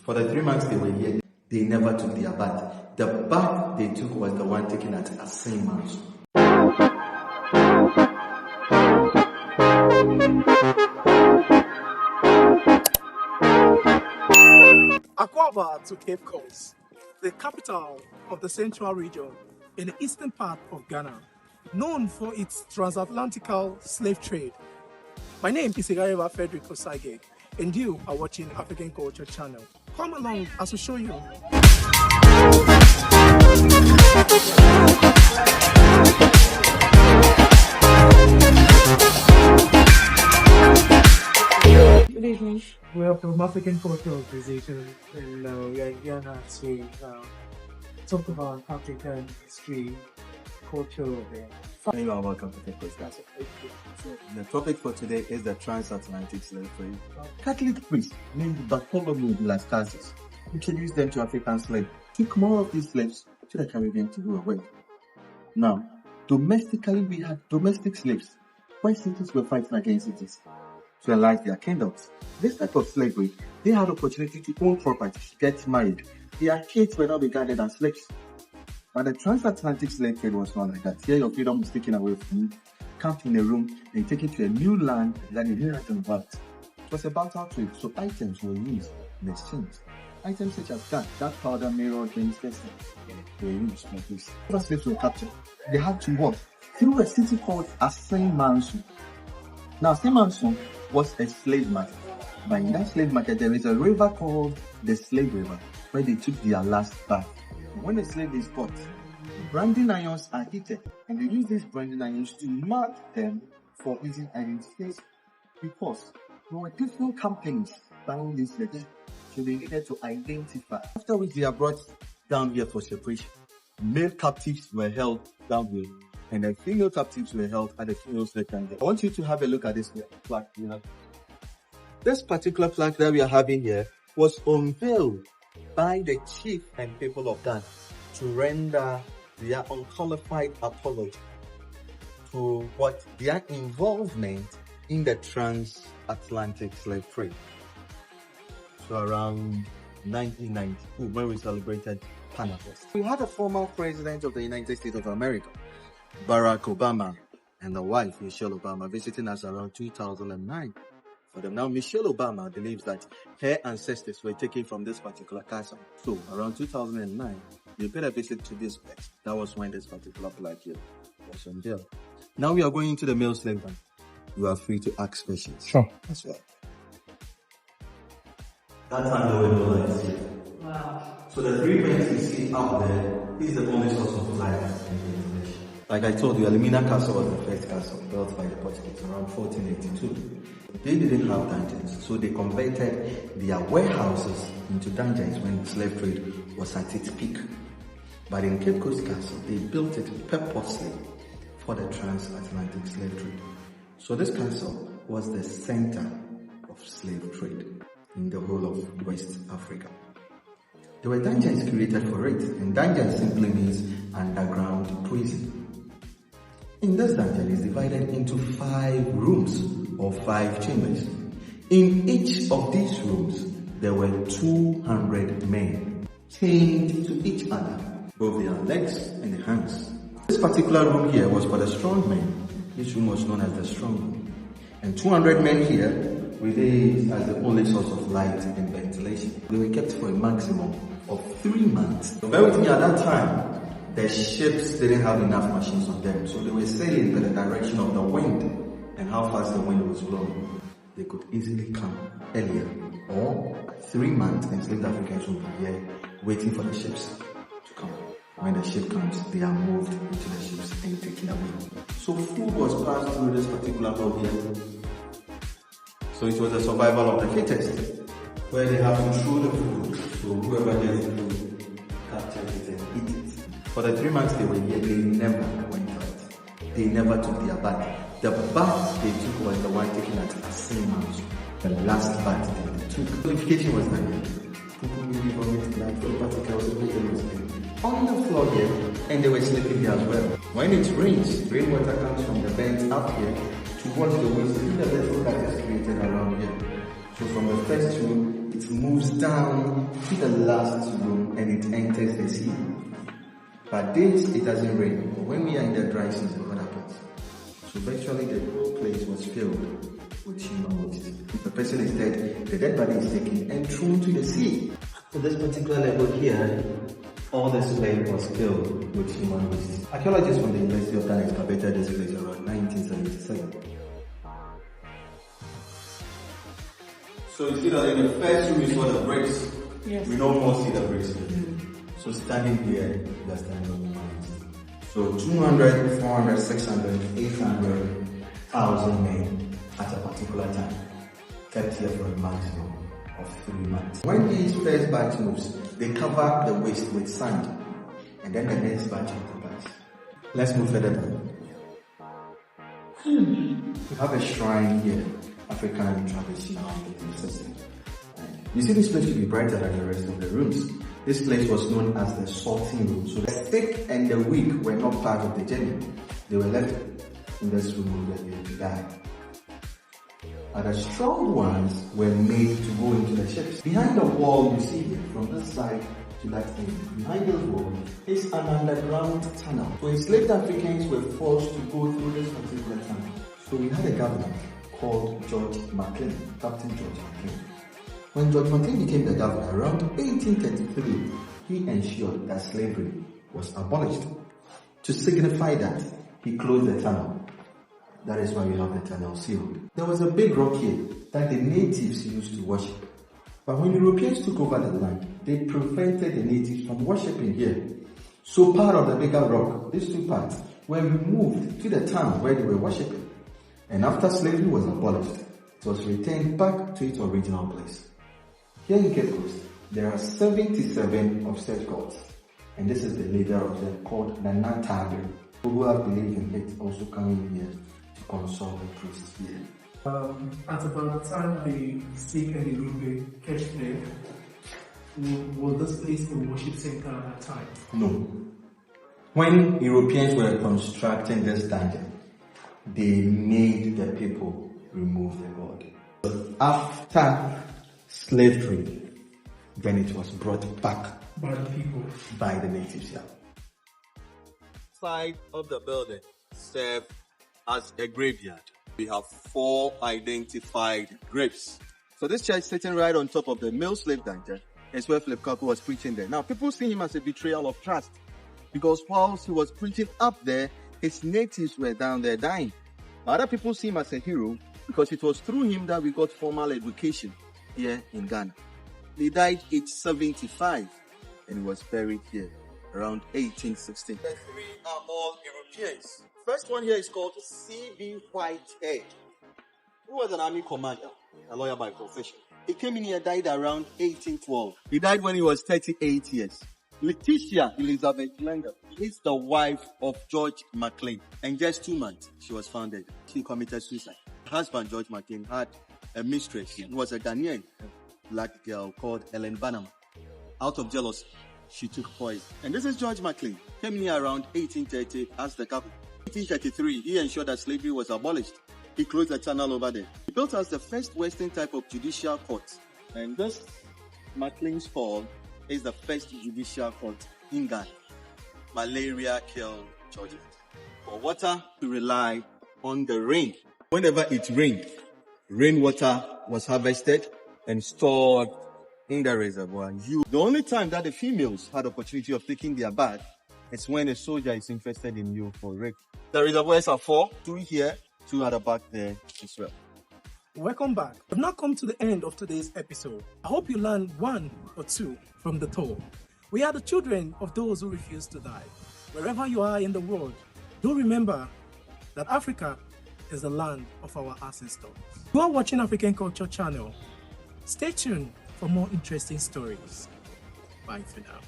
For the 3 months they were here, they never took their bath. The bath they took was the one taken at Enslaved. Akwaaba to Cape Coast, the capital of the central region in the eastern part of Ghana, known for its transatlantic slave trade. My name is Igareva Frederick Osage, and you are watching African Culture Channel. Come along as we show you. Good evening. We are from African Culture Organization, and we are in Ghana to talk about African history, culture, and You are welcome to Cape Coast Castle. The topic for today is the transatlantic slave trade. Catholic priest named Bartholomew de las Casas introduced them to African slaves, took more of these slaves to the Caribbean to go away. Now, domestically we had domestic slaves, where cities were fighting against cities to enlarge their kingdoms. This type of slavery, they had opportunity to own property, get married. Their kids were not regarded as slaves. But the transatlantic slave trade was not like that. Here your freedom is taken away from you, camped in a room, and taken to a new land that you didn't have to about. It was about how trade, so items were used in exchange. Items such as that powder, mirror, drinks, were used like this. Other slaves were captured. They had to walk through a city called Enslaved. Now, Enslaved was a slave market. But in that slave market, there is a river called the Slave River, where they took their last bath. When a slave is caught, branding irons are heated, and they use these branding irons to mark them for easy identification. Because there were different companies buying these slaves, so they needed to identify. After which they are brought down here for separation. Male captives were held down here, and the female captives were held at the female slave camp. I want you to have a look at this flag. This particular flag that we are having here was unveiled by the chief and people of Ghana to render their unqualified apology to what their involvement in the transatlantic slave trade. So around 1992, when we celebrated Panama, we had a former president of the United States of America, Barack Obama, and the wife, Michelle Obama, visiting us around 2009. For them. Now, Michelle Obama believes that her ancestors were taken from this particular castle. So, around 2009, they paid a visit to this place. That was when this particular flag here was unveiled. Now we are going into the male slave bank. You are free to ask questions. Sure. That's right. That time there were no lights here. Wow. So the 3 banks you see out there is the only source of light in ventilation. Like I told you, Elmina Castle was the first castle built by the Portuguese around 1482. They didn't have dungeons, so they converted their warehouses into dungeons when slave trade was at its peak. But in Cape Coast Castle, they built it purposely for the transatlantic slave trade. So this castle was the center of slave trade in the whole of West Africa. There were dungeons created for it, and dungeon simply means underground prison. In this dungeon is divided into 5 rooms or 5 chambers. In each of these rooms, there were 200 men chained to each other, both their legs and their hands. This particular room here was for the strong men. This room was known as the strong room. And 200 men here were there as the only source of light and ventilation. They were kept for a maximum of 3 months. So bear with me, at that time, the ships didn't have enough machines on them, so they were sailing by the direction of the wind and how fast the wind was blowing. They could easily come earlier, or 3 months enslaved Africans will be here waiting for the ships to come. When the ship comes, they are moved into the ships and taken away. So food was passed through this particular hub here. So it was the survival of the fittest, where they have to throw the food, so whoever gets the food, capture it and eat it. For the 3 months they were here, they never went out. They never took their bath. The bath they took was the one taken at Enslaved. The last bath they took. Purification was done here. People really vomited blood, full particles, everything was there. On the floor here, and they were sleeping here as well. When it rains, rainwater comes from the vents up here towards the waist. See the little that is created around here. So from the first room, it moves down to the last room and it enters the sea. But this, it doesn't rain. But when we are in the dry season, what happens? So virtually the whole place was filled with human waste. If the person is dead, the dead body is taken and thrown to the sea. So this particular level here, all this place was filled with human waste. Archaeologists from the University of Ghana excavated this place around 1977. So you see that in the first room you saw the bricks. Yes. We no more see the bricks. So standing here, we are standing on human waste. So 200, 400, 600, 800,000 men at a particular time kept here for a maximum of 3 months. When these first batch moves, they cover the waste with sand, and then the next batch occupies. Let's move further down. We have a shrine here, African traditional belief system. You see this place to be brighter than the rest of the rooms. This place was known as the sorting room. So the sick and the weak were not part of the journey. They were left in this room where they died. And the strong ones were made to go into the ships. Behind the wall you see here, from this side to that end, behind the wall is an underground tunnel. So enslaved Africans were forced to go through this particular tunnel. So we had a governor called George McLean, Captain George McLean. When George McLean became the governor around 1833, he ensured that slavery was abolished. To signify that, he closed the tunnel. That is why we have the tunnel sealed. There was a big rock here that the natives used to worship. But when Europeans took over the land, they prevented the natives from worshipping here. So part of the bigger rock, these two parts, were removed to the town where they were worshipping. And after slavery was abolished, it was returned back to its original place. Here in Cape Coast, there are 77 of such gods. And this is the leader of them called the Nantabe. Who have believed in it also coming here to consult the priests here. At about the time the sick and the weak were kept there, was this place a worship center at that time? No. When Europeans were constructing this dungeon, they made the people remove the god. After slavery, then it was brought back By the people. by the natives. Yeah. Side of the building served as a graveyard. We have 4 identified graves. So this church sitting right on top of the male slave dungeon is where Philip Kaku was preaching there. Now people see him as a betrayal of trust because whilst he was preaching up there, his natives were down there dying. Other people see him as a hero because it was through him that we got formal education here in Ghana. He died age 75 and he was buried here around 1816. The 3 are all Europeans. First one here is called C.B. Whitehead, who was an army commander, a lawyer by profession. He came in here, died around 1812. He died when he was 38 years. Letitia Elizabeth Langer is the wife of George McLean. And just 2 months, she was found dead. She committed suicide. Her husband, George McLean, had a mistress. She was a Ghanaian black girl called Ellen Banham. Out of jealousy, she took poison. And this is George McLean. Came in here around 1830 as the couple. 1833, he ensured that slavery was abolished. He closed the channel over there. He built us the first Western type of judicial court. And this McLean's Hall is the first judicial court in Ghana. Malaria killed Georgia. For water, we rely on the rain. Whenever it rained, rainwater was harvested and stored in the reservoir. The only time that the females had opportunity of taking their bath is when a soldier is interested in you for rape. The reservoirs are 4, 2 here, 2 at the back there as well. Welcome back. We've now come to the end of today's episode. I hope you learned 1 or 2 from the tour. We are the children of those who refuse to die. Wherever you are in the world, do remember that Africa is the land of our ancestors. You are watching African Culture Channel. Stay tuned for more interesting stories. Bye for now.